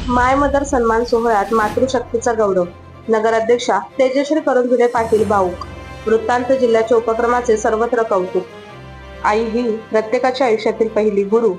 माय mother सन्मान सोहळ्यात मातृशक्तीचा गौरव. नगराध्यक्षा तेजश्री करंजुले पाटील भाऊक. वृत्तांत जिल्ह्याच्या उपक्रमाचे सर्वत्र कौतुक. आई ही प्रत्येकाच्या आयुष्यातील पहिली गुरु,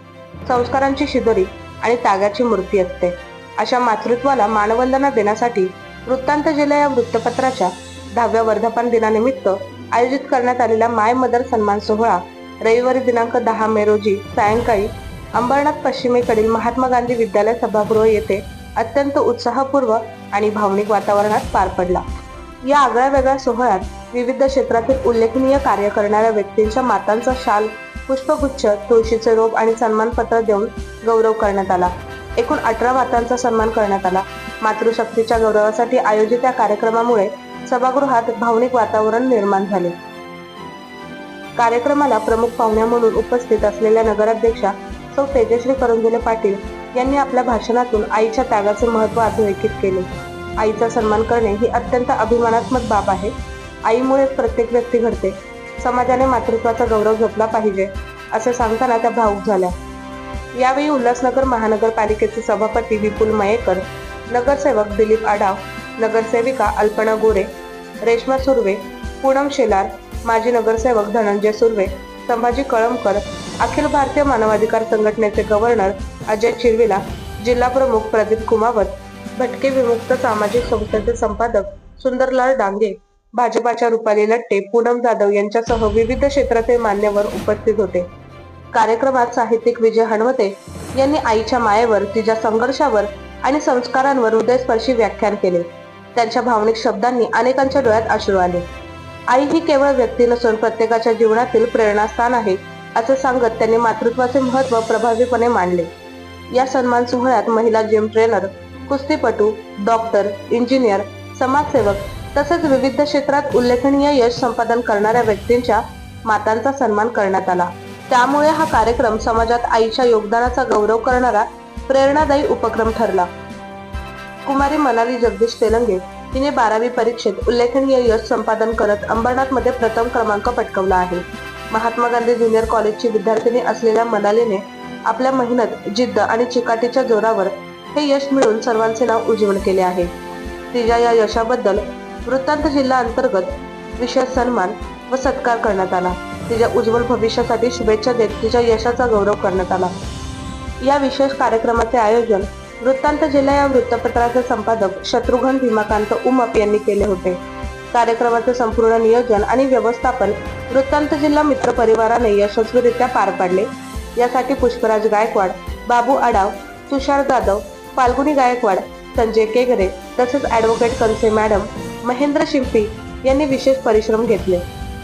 संस्कारांची शिदोरी आणि त्यागाची मूर्ती असते. अशा मातृत्वाला मानवंदना देण्यासाठी वृत्तांत जिल्हा या वृत्तपत्राच्या 10व्या वर्धापन दिनानिमित्त आयोजित करण्यात आलेला माय मदर सन्मान सोहळा रविवारी दिनांक 10 मे रोजी सायंकाळी अंबरनाथ पश्चिमेकडील महात्मा गांधी विद्यालय सभागृह येथे अत्यंत उत्साहपूर्व आणि भावनिक वातावरणात पार पडला. या आगळ्या वेगळ्या सोहळ्यात विविध क्षेत्रातील उल्लेखनीय कार्य करणाऱ्या व्यक्तींच्या मातांचा शाल, पुष्पगुच्छ, तुळशीचे रोप आणि सन्मानपत्र देऊन गौरव करण्यात आला. एकूण 18 मातांचा सन्मान करण्यात आला. मातृशक्तीच्या गौरवासाठी आयोजित या कार्यक्रमामुळे सभागृहात भावनिक वातावरण निर्माण झाले. कार्यक्रमाला प्रमुख पाहुण्या म्हणून उपस्थित असलेल्या नगराध्यक्षा सौ तेजश्री करंजुले पाटील यांनी आपल्या भाषणातून आईच्या त्यागाचे महत्त्व अधोरेखित केले. आईचा सन्मान करणे ही अत्यंत अभिमानात्मक बाब आहे. आईमुळेच प्रत्येक व्यक्ती घडते. समाजाने मातृत्वाचा गौरव जपला पाहिजे असे सांगताना त्या भावूक झाल्या. यावेळी उल्हासनगर महानगरपालिकेचे सभापती विपुल मयेकर, नगरसेवक दिलीप आढाव, नगरसेविका अल्पना गोरे, रेश्मा सुर्वे, पूनम शेलार, माजी नगरसेवक धनंजय सुर्वे, संभाजी कळमकर, अखिल भारतीय मानवाधिकार संघटनेचे गव्हर्नर अजय चिरविला, जिल्हा प्रमुख प्रदीप कुमावत, भटके विमुक्त सामाजिक संस्थेचे संपादक सुंदरलाल डांगे, भाजपाच्या रुपाली लट्टे, पूनम जाधव यांच्यासह विविध क्षेत्रातील मान्यवर उपस्थित होते. कार्यक्रमात साहित्यिक विजय हणवते यांनी आईच्या मायेवर, तिच्या संघर्षावर आणि संस्कारांवर हृदयस्पर्शी व्याख्यान केले. त्यांच्या भावनिक शब्दांनी अनेकांच्या डोळ्यात अश्रू आले. आई ही केवळ व्यक्ती नसून प्रत्येकाच्या जीवनातील प्रेरणास्थान आहे असे सांगत त्यांनी मातृत्वाचे महत्त्व प्रभावीपणे मांडले. या सन्मान सोहळ्यात महिला जिम ट्रेनर, कुस्तीपटू, डॉक्टर, इंजिनियर, समाजसेवक तसेच विविध क्षेत्रात उल्लेखनीय यश संपादन करणाऱ्या व्यक्तींच्या मातांचा सन्मान करण्यात आला. त्यामुळे हा कार्यक्रम समाजात आईच्या योगदानाचा गौरव करणारा प्रेरणादायी उपक्रम ठरला. कुमारी मनाली जगदीश तेलंगे हिने 12वी परीक्षेत उल्लेखनीय यश संपादन करत अंबरनाथमध्ये प्रथम क्रमांक पटकावला आहे. महात्मा गांधी ज्युनियर कॉलेजची विद्यार्थिनी असलेल्या मनालीने आपल्या मेहनत, जिद्द आणि चिकाटीच्या जोरावर हे यश मिळवून सर्वांचे नाव उज्ज्वल केले आहे. तिच्या या यशाबद्दल वृत्तांत जिल्हा अंतर्गत विशेष सन्मान व सत्कार करण्यात आला. तिच्या उज्ज्वल भविष्यासाठी शुभेच्छा देत तिच्या यशाचा गौरव करण्यात आला. या विशेष कार्यक्रमाचे आयोजन वृत्तांत जिल्हा या वृत्तपत्राचे संपादक शत्रुघ्न भीमाकांत उमप यांनी केले होते. कार्यक्रमाचे संपूर्ण नियोजन आणि व्यवस्थापन वृत्तांत जिल्हा मित्र परिवाराने यशस्वीरित्या पार पाडले. यासाठी पुष्पराज गायकवाड, बाबू आडाव, तुषार जाधव, फाल्गुनी गायकवाड, संजय केगरे तसेच ॲडव्होकेट कंसे मॅडम, महेंद्र शिंपी यांनी विशेष परिश्रम घेतले.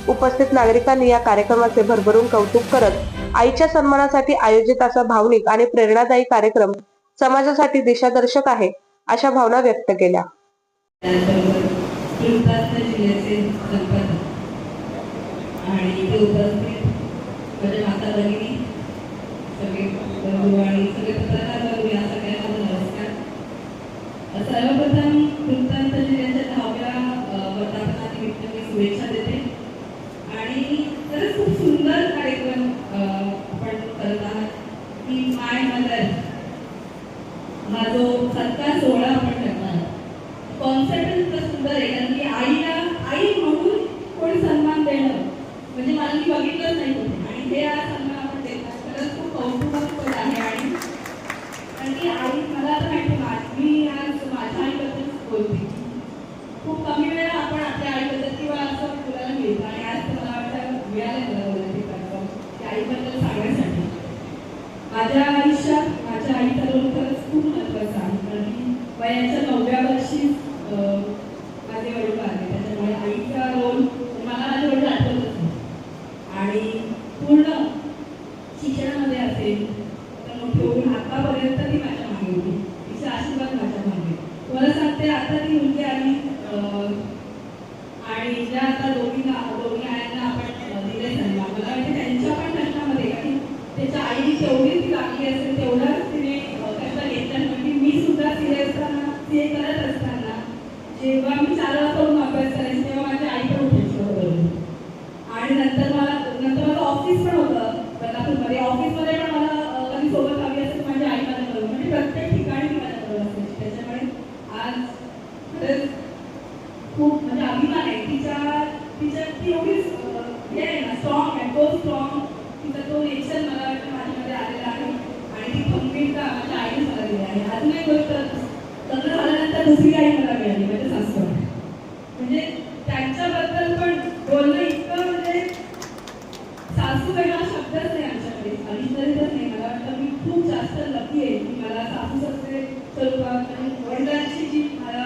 उपस्थित नागरिकांनी या कार्यक्रमाचे भरभरून कौतुक करत आईच्या सन्मानासाठी आयोजित असा भावनिक आणि प्रेरणादायी कार्यक्रम समाजासाठी दिशादर्शक आहे अशा भावना व्यक्त केल्या. सर्वप्रथम वृत्तांत जिल्ह्याच्या 10व्या वर्धापनानिमित्त मी शुभेच्छा देते आणि खरंच खूप सुंदर कार्यक्रम आपण करत आहात की माय मदर हा जो सत्कार सोहळा आपण करणार. कॉन्सेप्ट इतकं सुंदर आहे कारण की आईला आई म्हणून कोणी सन्मान देणं म्हणजे मला मी बघितलंच नाही कुठे आणि हे सन्मान आपण देतात. खरंच खूप कौतुकास्पद आहे. आणि कारण की आई मला आता माहिती मी आज माझ्या आईबद्दल बोलते. खूप कमी वेळा आपण आपल्या आईबद्दल किंवा असं बोलायला मिळतं आणि आज मला वाटतं मिळालं मला बोलायचे कार्यक्रम की आईबद्दल सांगण्यासाठी. माझ्या आयुष्यात माझ्या आईचा रोल खरंच खूप महत्त्वाचा आहे. कारण वयाच्या 9व्या वर्षी माझे वडील आले त्याच्यामुळे आईचा रोल मला माझे वडील आठवतच नाही. आणि पूर्ण शिक्षणामध्ये असेल तर मोठी होऊन आतापर्यंत ती माझ्या मागे होती. तिचा आशीर्वाद माझ्या मागे. मला सांगते आता ती मुलगी आली आणि ज्या आता दोन्ही आयांना आपण दिले झाले मला वाटते त्यांच्या पण कष्टामध्ये कारण त्याच्या आईने जेवढी ती लागली असेल तेवढाच तिने कष्ट घेतला. म्हणजे मी सुद्धा सीए करत असताना जेव्हा मी 4 वाजता उठून अभ्यास करायची तेव्हा माझी आई पण उठायची बरोबर. आणि नंतर माझं ऑफिस पण होतं बदलापूरमध्ये. ऑफिसमध्ये पण मला कधी सोबत हवी असेल माझी आई माझ्या बरोबर म्हणजे प्रत्येक ठिकाणी माझ्या बरोबर असेल. सगळं माझ्या आईने मला दिलं आहे. अजून एक गोष्ट, लग्न झाल्यानंतर दुसरी आई मला मिळाली, म्हणजे सासू. म्हणजे त्यांच्याबद्दल पण बोलणं इतकं, म्हणजे सासू हा शब्दच नाही आमच्याकडे, अभिषेकच नाही. मला वाटतं मी खूप जास्त लकी आहे की मला सासू सासरे स्वरूपात, आणि वडिलांची जी मला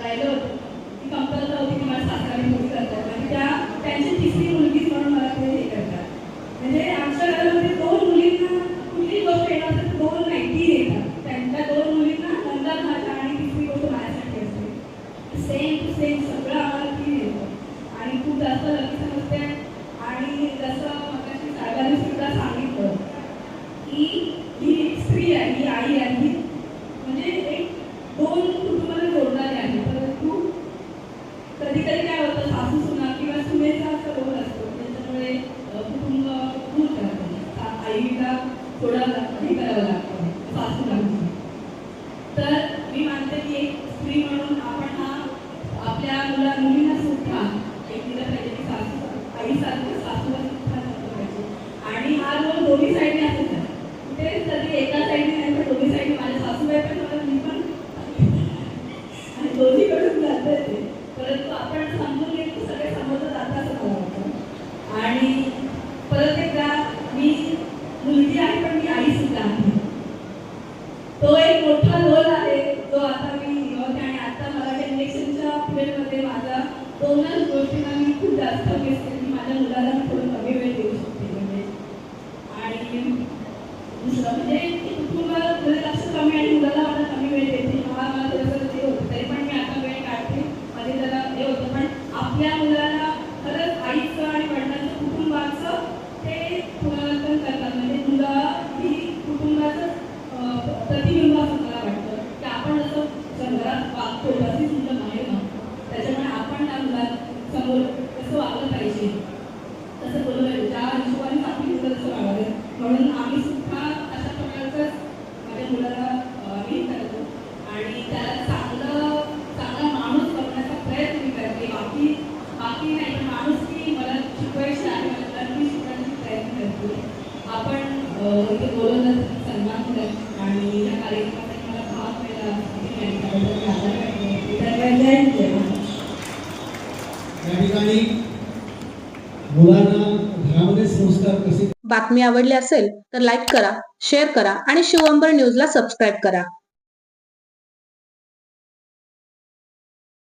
राहिलं होतं ती कमतरता होती की मला सासऱ्याने मोठी करतात, म्हणजे त्यांची तिसरी मुलगी म्हणून मला ते हे करतात. म्हणजे आमच्या घरामध्ये 2 मुलींना कुठलीही गोष्ट येणार असेल तर 2 नाही 3 येतात. त्यांच्या 2 मुलींना नंदा भाषा आणि तिसरी गोष्ट माझ्यासाठी असते. सेम टू सेम सगळं आम्हाला 3 येतं आणि खूप जास्त लकी समजते. आणि जसं मगाशी साहेबांनी सुद्धा सांगितलं की ही स्त्री आहे, ही आई आहे, ही म्हणजे एक 2 कुटुंबाला जोडणारी आहे. परंतु कधी कधी काय होतं, सासू सुना किंवा सुनेचा असा रोल असतो, त्याच्यामुळे कुटुंब दूर करतं. आईला थोडं हे करावं लागतं सासूला. तर मी मानते की एक स्त्री म्हणून आपण आपल्या मुलींना सुद्धा एक दिलं पाहिजे की सासू आईसारखं सासूला सुद्धा जपलं पाहिजे. आणि हा रोल दोन्ही साईडने असेल ना, कुठे कधी एका साईडने नाही तर दोन्ही साईडने. माझ्या सासूबाई पण मला, मी पण, आणि दोन्हीकडून जातं ते. परंतु आपण समजून घेतो, सगळे समजत जातात असं मला वाटतं. आणि परत एकदा, मी मुलगी आहे पण मी आई सुद्धा आहे. तो एक मोठा रोल आहे जो आता मी निभावते. आणि आता मला इलेक्शनच्या पिरियडमध्ये माझा 2च गोष्टींना मी खूप जास्त मिस केली की माझ्या मुलाला मी थोडं कमी वेळ देऊ शकते. म्हणजे आणि दुसरं म्हणजे कुटुंबामध्ये लक्ष कमी आणि मुलाला मला कमी वेळ देते, हा मला थोडंसं ते होतं. तरी पण मी आता वेळ काढते, मध्ये जरा हे होतं. पण आपल्या मुलाला खरंच आईचं आणि वडिलांचं कुटुंबाचं ते पुनर्वसन करतात. म्हणजे मुलं ही कुटुंबाचं प्रतिबिंब असं मला वाटतं की आपण जसं घरात वागतो तशीच मुलं बाहेर वागतो. त्याच्यामुळे आपण त्या मुलांसमोर कसं वागलं पाहिजे, तसं बोललं पाहिजे, त्या हिशोबाने आपली मुलं तसं वागावे. म्हणून आम्ही सुद्धा अशा प्रकारचंच माझ्या मुलाला हे करतो आणि त्याला चांगला माणूस बनवण्याचा प्रयत्न मी करते. बाकी नाही, पण माणूस की मला शिकवायची आहे, मला मुलांनी शिकवण्याचा प्रयत्न करते. आपण इथे बोलवलं सन्मान करत आणि या कार्यक्रमासाठी मला भाग मिळाला. या ठिकाणी मुलांना घरामध्ये संस्कार कसे. बातमी आवडली असेल तर लाईक करा, शेअर करा आणि शिवअंबर न्यूजला सबस्क्राईब करा.